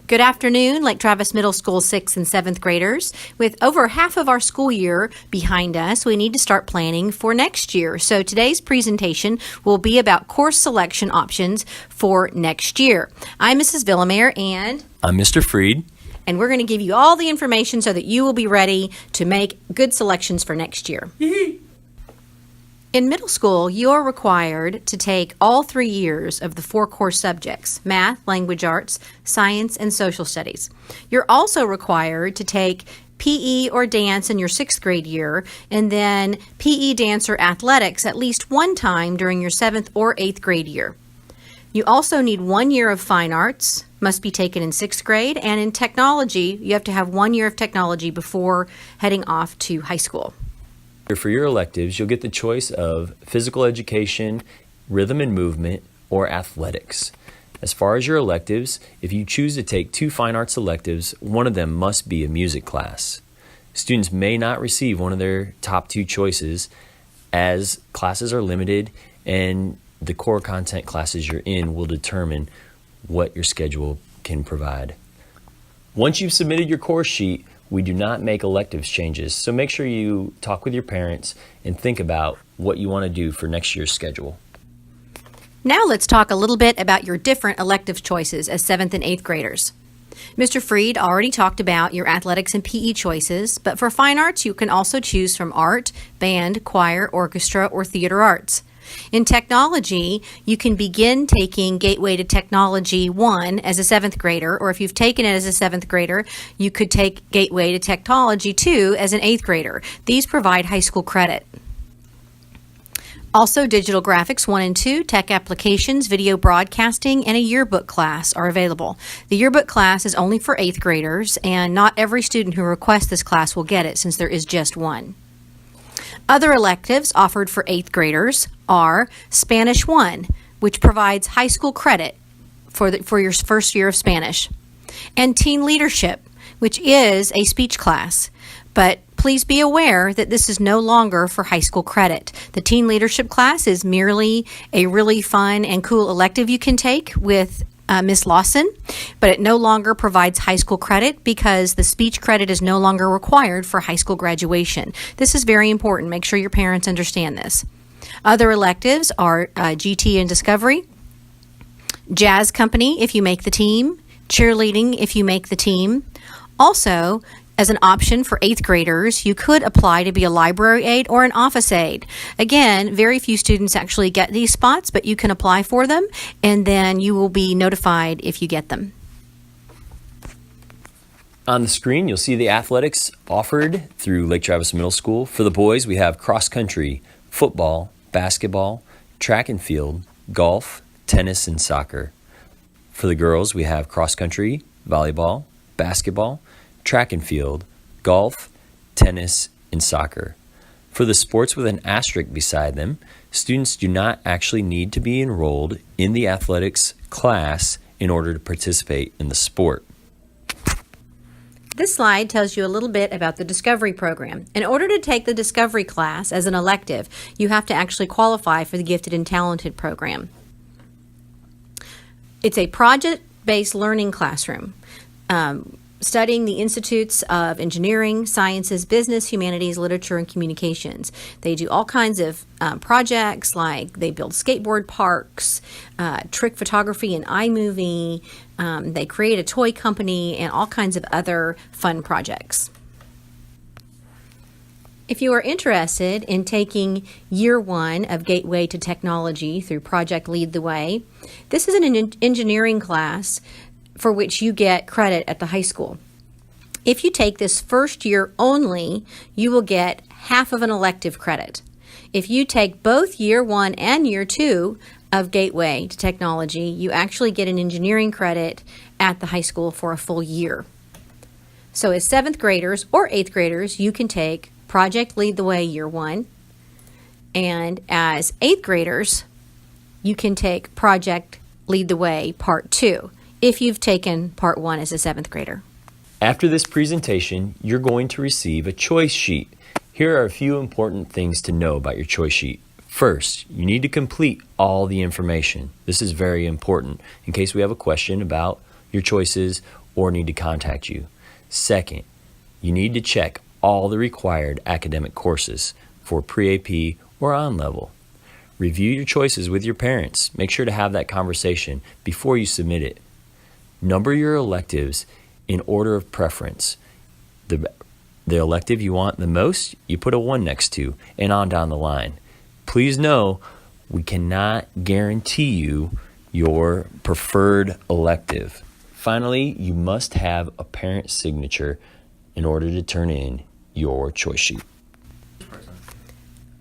Good afternoon, Lake Travis Middle School 6th and 7th graders. With over half of our school year behind us, we need to start planning for next year. So today's presentation will be about course selection options for next year. I'm Mrs. Villamere and I'm Mr. Freed. And we're going to give you all the information so that you will be ready to make good selections for next year. In middle school, you are required to take all 3 years of the 4 core subjects: math, language arts, science, and social studies. You're also required to take PE or dance in your 6th grade year, and then PE, dance, or athletics at least one time during your 7th or 8th grade year. You also need 1 year of fine arts, must be taken in 6th grade, and in technology, you have to have 1 year of technology before heading off to high school. For your electives, you'll get the choice of physical education, rhythm and movement, or athletics. As far as your electives, if you choose to take 2 fine arts electives, one of them must be a music class. Students may not receive one of their top 2 choices as classes are limited, and the core content classes you're in will determine what your schedule can provide. Once you've submitted your course sheet, we do not make electives changes, so make sure you talk with your parents and think about what you want to do for next year's schedule. Now let's talk a little bit about your different elective choices as 7th and 8th graders. Mr. Freed already talked about your athletics and PE choices, but for fine arts you can also choose from art, band, choir, orchestra, or theater arts. In technology, you can begin taking Gateway to Technology 1 as a 7th grader, or if you've taken it as a 7th grader, you could take Gateway to Technology 2 as an 8th grader. These provide high school credit. Also, Digital Graphics 1 and 2, Tech Applications, Video Broadcasting, and a yearbook class are available. The yearbook class is only for 8th graders, and not every student who requests this class will get it since there is just one. Other electives offered for 8th graders are Spanish 1, which provides high school credit for your first year of Spanish, and Teen Leadership, which is a speech class. But please be aware that this is no longer for high school credit. The Teen Leadership class is merely a really fun and cool elective you can take with Miss Lawson, but it no longer provides high school credit because the speech credit is no longer required for high school graduation. This is very important. Make sure your parents understand this. Other electives are GT and Discovery, Jazz Company if you make the team, cheerleading if you make the team. Also, as an option for 8th graders, you could apply to be a library aide or an office aide. Again, very few students actually get these spots, but you can apply for them, and then you will be notified if you get them. On the screen, you'll see the athletics offered through Lake Travis Middle School. For the boys, we have cross country, football, basketball, track and field, golf, tennis, and soccer. For the girls, we have cross country, volleyball, basketball, track and field, golf, tennis, and soccer. For the sports with an asterisk beside them, students do not actually need to be enrolled in the athletics class in order to participate in the sport. This slide tells you a little bit about the Discovery program. In order to take the Discovery class as an elective, you have to actually qualify for the Gifted and Talented program. It's a project-based learning classroom. Studying the Institutes of Engineering, Sciences, Business, Humanities, Literature, and Communications. They do all kinds of projects, like they build skateboard parks, trick photography and iMovie. They create a toy company and all kinds of other fun projects. If you are interested in taking year 1 of Gateway to Technology through Project Lead the Way, this is an engineering class for which you get credit at the high school. If you take this first year only, you will get half of an elective credit. If you take both year 1 and year 2 of Gateway to Technology, you actually get an engineering credit at the high school for a full year. So as 7th graders or 8th graders, you can take Project Lead the Way year 1, and as 8th graders, you can take Project Lead the Way Part 2. If you've taken Part 1 as a 7th grader. After this presentation, you're going to receive a choice sheet. Here are a few important things to know about your choice sheet. First, you need to complete all the information. This is very important in case we have a question about your choices or need to contact you. Second, you need to check all the required academic courses for pre-AP or on-level. Review your choices with your parents. Make sure to have that conversation before you submit it. Number your electives in order of preference. The elective you want the most, you put a 1 next to, and on down the line. Please know, we cannot guarantee you your preferred elective. Finally, you must have a parent signature in order to turn in your choice sheet.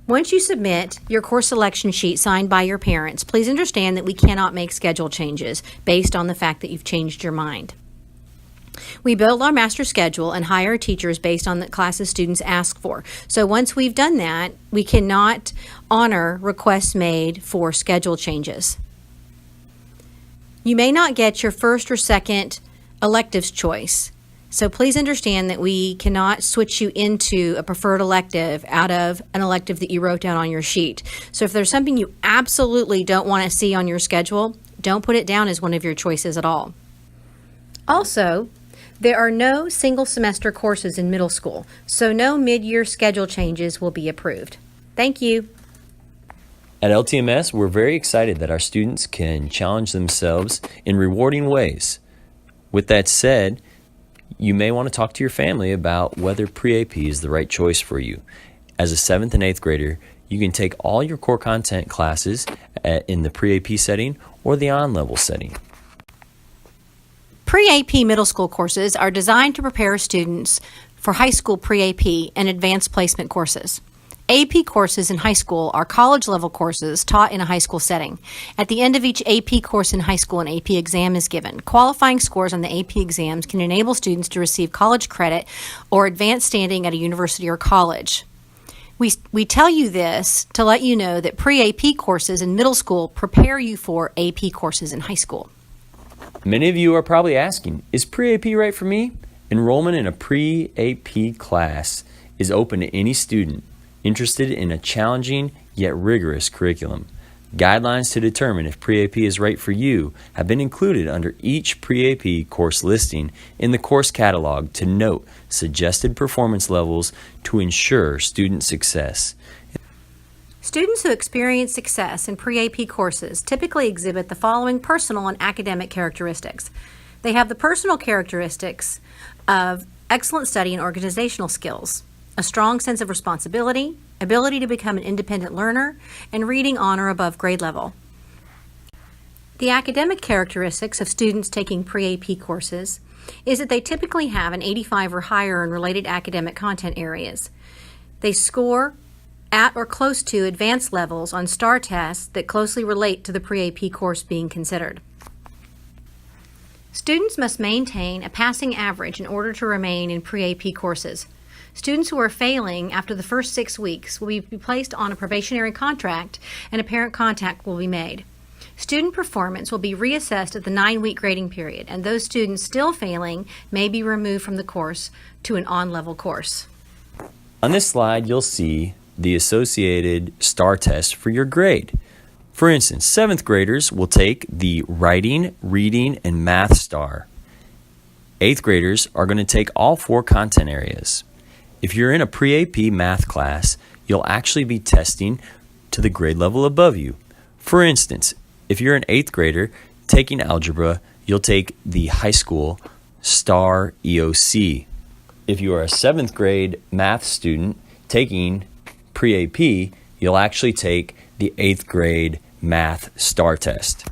Once you submit your course selection sheet signed by your parents, please understand that we cannot make schedule changes based on the fact that you've changed your mind. We build our master schedule and hire teachers based on the classes students ask for. So once we've done that, we cannot honor requests made for schedule changes. You may not get your first or second electives choice. So please understand that we cannot switch you into a preferred elective out of an elective that you wrote down on your sheet. So if there's something you absolutely don't want to see on your schedule, don't put it down as one of your choices at all. Also, there are no single semester courses in middle school, so no mid-year schedule changes will be approved. Thank you. At LTMS, we're very excited that our students can challenge themselves in rewarding ways. With that said, you may want to talk to your family about whether pre-AP is the right choice for you. As a 7th and 8th grader, you can take all your core content classes in the pre-AP setting or the on-level setting. Pre-AP middle school courses are designed to prepare students for high school pre-AP and advanced placement courses. AP courses in high school are college-level courses taught in a high school setting. At the end of each AP course in high school, an AP exam is given. Qualifying scores on the AP exams can enable students to receive college credit or advanced standing at a university or college. We tell you this to let you know that pre-AP courses in middle school prepare you for AP courses in high school. Many of you are probably asking, is pre-AP right for me? Enrollment in a pre-AP class is open to any student interested in a challenging yet rigorous curriculum. Guidelines to determine if pre-AP is right for you have been included under each pre-AP course listing in the course catalog to note suggested performance levels to ensure student success. Students who experience success in pre-AP courses typically exhibit the following personal and academic characteristics. They have the personal characteristics of excellent study and organizational skills, a strong sense of responsibility, ability to become an independent learner, and reading on or above grade level. The academic characteristics of students taking pre-AP courses is that they typically have an 85 or higher in related academic content areas. They score at or close to advanced levels on STAR tests that closely relate to the pre-AP course being considered. Students must maintain a passing average in order to remain in pre-AP courses. Students who are failing after the first 6 weeks will be placed on a probationary contract and a parent contact will be made. Student performance will be reassessed at the 9-week grading period, and those students still failing may be removed from the course to an on-level course. On this slide, you'll see the associated STAR test for your grade. For instance, 7th graders will take the writing, reading, and math STAR. 8th graders are going to take all 4 content areas. If you're in a pre-AP math class, you'll actually be testing to the grade level above you. For instance, if you're an 8th grader taking algebra, you'll take the high school STAR EOC. If you are a 7th grade math student taking pre-AP, you'll actually take the 8th grade math STAR test.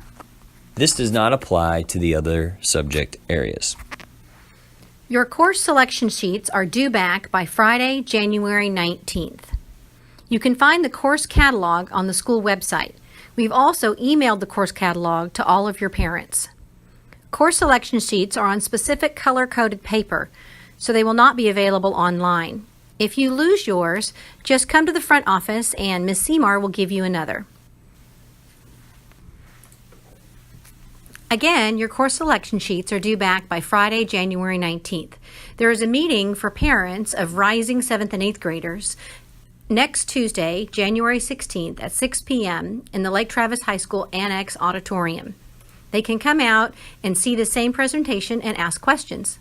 This does not apply to the other subject areas. Your course selection sheets are due back by Friday, January 19th. You can find the course catalog on the school website. We've also emailed the course catalog to all of your parents. Course selection sheets are on specific color-coded paper, so they will not be available online. If you lose yours, just come to the front office and Ms. Seymour will give you another. Again, your course selection sheets are due back by Friday, January 19th. There is a meeting for parents of rising 7th and 8th graders next Tuesday, January 16th at 6 p.m. in the Lake Travis High School Annex Auditorium. They can come out and see the same presentation and ask questions.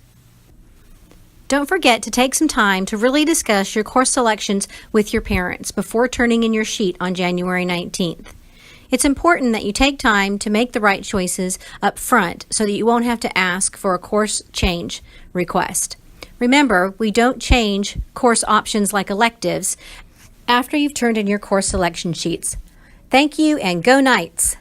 Don't forget to take some time to really discuss your course selections with your parents before turning in your sheet on January 19th. It's important that you take time to make the right choices up front so that you won't have to ask for a course change request. Remember, we don't change course options like electives after you've turned in your course selection sheets. Thank you and go Knights!